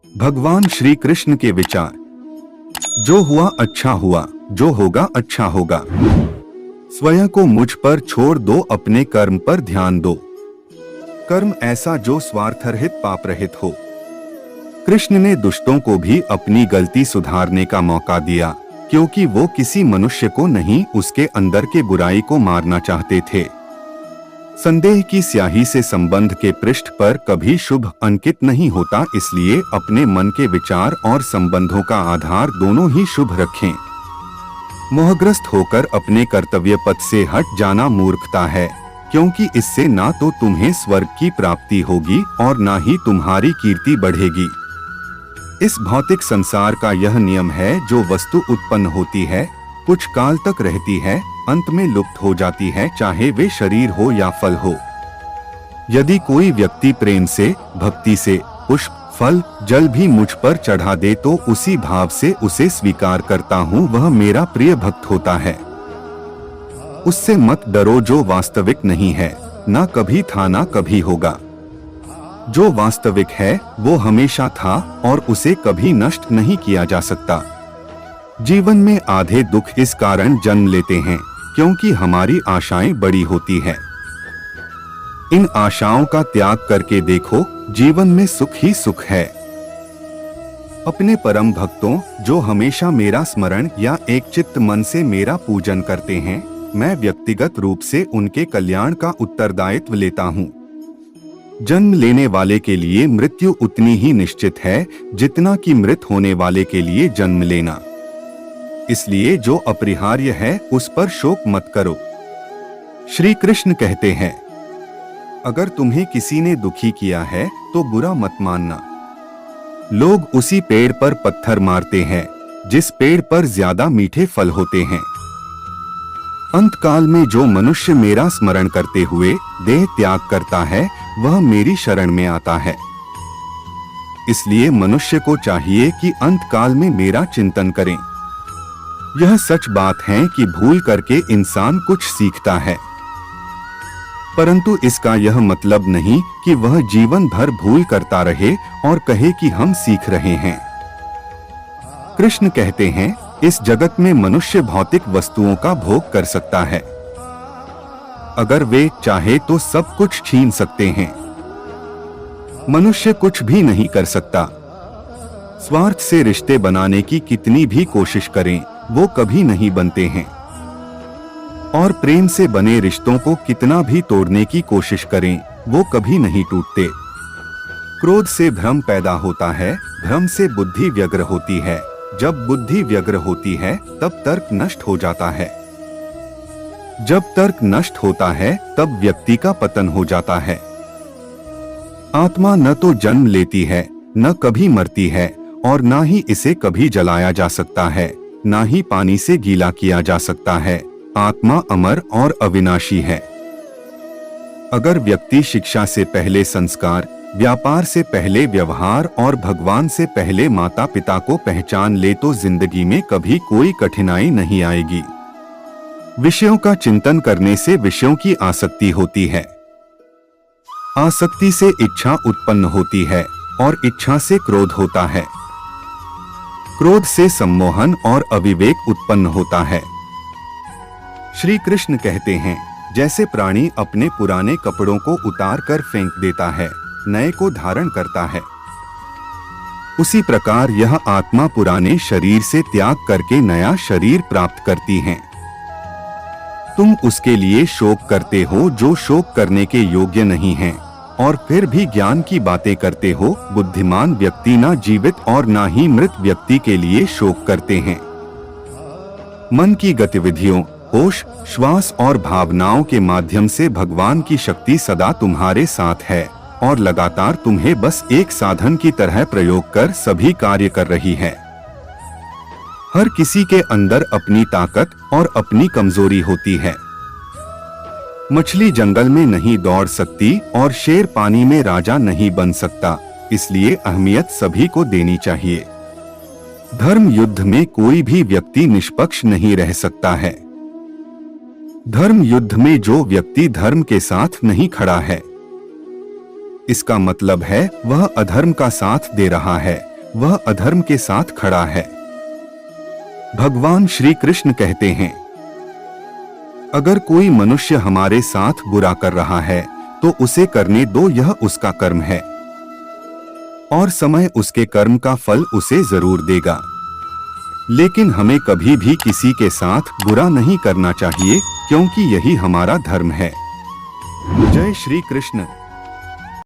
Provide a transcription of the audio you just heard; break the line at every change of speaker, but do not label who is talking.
भगवान श्री कृष्ण के विचार। जो हुआ अच्छा हुआ, जो होगा अच्छा होगा। स्वयं को मुझ पर छोड़ दो, अपने कर्म पर ध्यान दो। कर्म ऐसा जो स्वार्थरहित पाप रहित हो। कृष्ण ने दुष्टों को भी अपनी गलती सुधारने का मौका दिया, क्योंकि वो किसी मनुष्य को नहीं, उसके अंदर के बुराई को मारना चाहते थे। संदेह की स्याही से संबंध के पृष्ठ पर कभी शुभ अंकित नहीं होता, इसलिए अपने मन के विचार और संबंधों का आधार दोनों ही शुभ रखें। मोहग्रस्त होकर अपने कर्तव्य पथ से हट जाना मूर्खता है, क्योंकि इससे ना तो तुम्हें स्वर्ग की प्राप्ति होगी और ना ही तुम्हारी कीर्ति बढ़ेगी। इस भौतिक संसार का यह नियम है, जो वस्तु उत्पन्न होती है, कुछ काल तक रहती है, अंत में लुप्त हो जाती है, चाहे वे शरीर हो या फल हो। यदि कोई व्यक्ति प्रेम से, भक्ति से पुष्प, फल, जल भी मुझ पर चढ़ा दे तो उसी भाव से उसे स्वीकार करता हूँ, वह मेरा प्रिय भक्त होता है। उससे मत डरो जो वास्तविक नहीं है, ना कभी था ना कभी होगा। जो वास्तविक है वो हमेशा था और उसे कभी नष्ट नहीं किया जा सकता। जीवन में आधे दुख इस कारण जन्म लेते हैं क्योंकि हमारी आशाएं बड़ी होती है। इन आशाओं का त्याग करके देखो, जीवन में सुख ही सुख है। अपने परम भक्तों जो हमेशा मेरा स्मरण या एक चित्त मन से मेरा पूजन करते हैं, मैं व्यक्तिगत रूप से उनके कल्याण का उत्तरदायित्व लेता हूँ। जन्म लेने वाले के लिए मृत्यु उतनी ही निश्चित है जितना कि मृत होने वाले के लिए जन्म लेना। इसलिए जो अपरिहार्य है उस पर शोक मत करो। श्री कृष्ण कहते हैं, अगर तुम्हें किसी ने दुखी किया है तो बुरा मत मानना। लोग उसी पेड़ पर पत्थर मारते हैं जिस पेड़ पर ज्यादा मीठे फल होते हैं। अंतकाल में जो मनुष्य मेरा स्मरण करते हुए देह त्याग करता है वह मेरी शरण में आता है। इसलिए मनुष्य को चाहिए कि अंतकाल में मेरा चिंतन करें। यह सच बात है कि भूल करके इंसान कुछ सीखता है, परंतु इसका यह मतलब नहीं कि वह जीवन भर भूल करता रहे और कहे कि हम सीख रहे हैं। कृष्ण कहते हैं, इस जगत में मनुष्य भौतिक वस्तुओं का भोग कर सकता है। अगर वे चाहे तो सब कुछ छीन सकते हैं। मनुष्य कुछ भी नहीं कर सकता। स्वार्थ से रिश्ते बनाने की कितनी भी कोशिश करें वो कभी नहीं बनते हैं, और प्रेम से बने रिश्तों को कितना भी तोड़ने की कोशिश करें वो कभी नहीं टूटते। क्रोध से भ्रम पैदा होता है, भ्रम से बुद्धि व्यग्र होती है, जब बुद्धि व्यग्र होती है तब तर्क नष्ट हो जाता है। जब तर्क नष्ट होता है तब व्यक्ति का पतन हो जाता है। आत्मा न तो जन्म लेती है, न कभी मरती है, और न ही इसे कभी जलाया जा सकता है, न ही पानी से गीला किया जा सकता है। आत्मा अमर और अविनाशी है। अगर व्यक्ति शिक्षा से पहले संस्कार, व्यापार से पहले व्यवहार और भगवान से पहले माता पिता को पहचान ले तो जिंदगी में कभी कोई कठिनाई नहीं आएगी। विषयों का चिंतन करने से विषयों की आसक्ति होती है। आसक्ति से इच्छा उत्पन्न होती है और इच्छा से क्रोध होता है। क्रोध से सम्मोहन और अविवेक उत्पन्न होता है। श्री कृष्ण कहते हैं, जैसे प्राणी अपने पुराने कपड़ों को उतार कर फेंक देता है, नए को धारण करता है, उसी प्रकार यह आत्मा पुराने शरीर से त्याग करके नया शरीर प्राप्त करती है। तुम उसके लिए शोक करते हो जो शोक करने के योग्य नहीं है, और फिर भी ज्ञान की बातें करते हो। बुद्धिमान व्यक्ति ना जीवित और ना ही मृत व्यक्ति के लिए शोक करते हैं। मन की गतिविधियों, होश, श्वास और भावनाओं के माध्यम से भगवान की शक्ति सदा तुम्हारे साथ है और लगातार तुम्हें बस एक साधन की तरह प्रयोग कर सभी कार्य कर रही है। हर किसी के अंदर अपनी ताकत और अपनी कमजोरी होती है। मछली जंगल में नहीं दौड़ सकती और शेर पानी में राजा नहीं बन सकता, इसलिए अहमियत सभी को देनी चाहिए। धर्म युद्ध में कोई भी व्यक्ति निष्पक्ष नहीं रह सकता है। धर्म युद्ध में जो व्यक्ति धर्म के साथ नहीं खड़ा है, इसका मतलब है वह अधर्म का साथ दे रहा है, वह अधर्म के साथ खड़ा है। भगवान श्री कृष्ण कहते हैं, अगर कोई मनुष्य हमारे साथ बुरा कर रहा है तो उसे करने दो, यह उसका कर्म है और समय उसके कर्म का फल उसे जरूर देगा। लेकिन हमें कभी भी किसी के साथ बुरा नहीं करना चाहिए, क्योंकि यही हमारा धर्म है। जय श्री कृष्ण।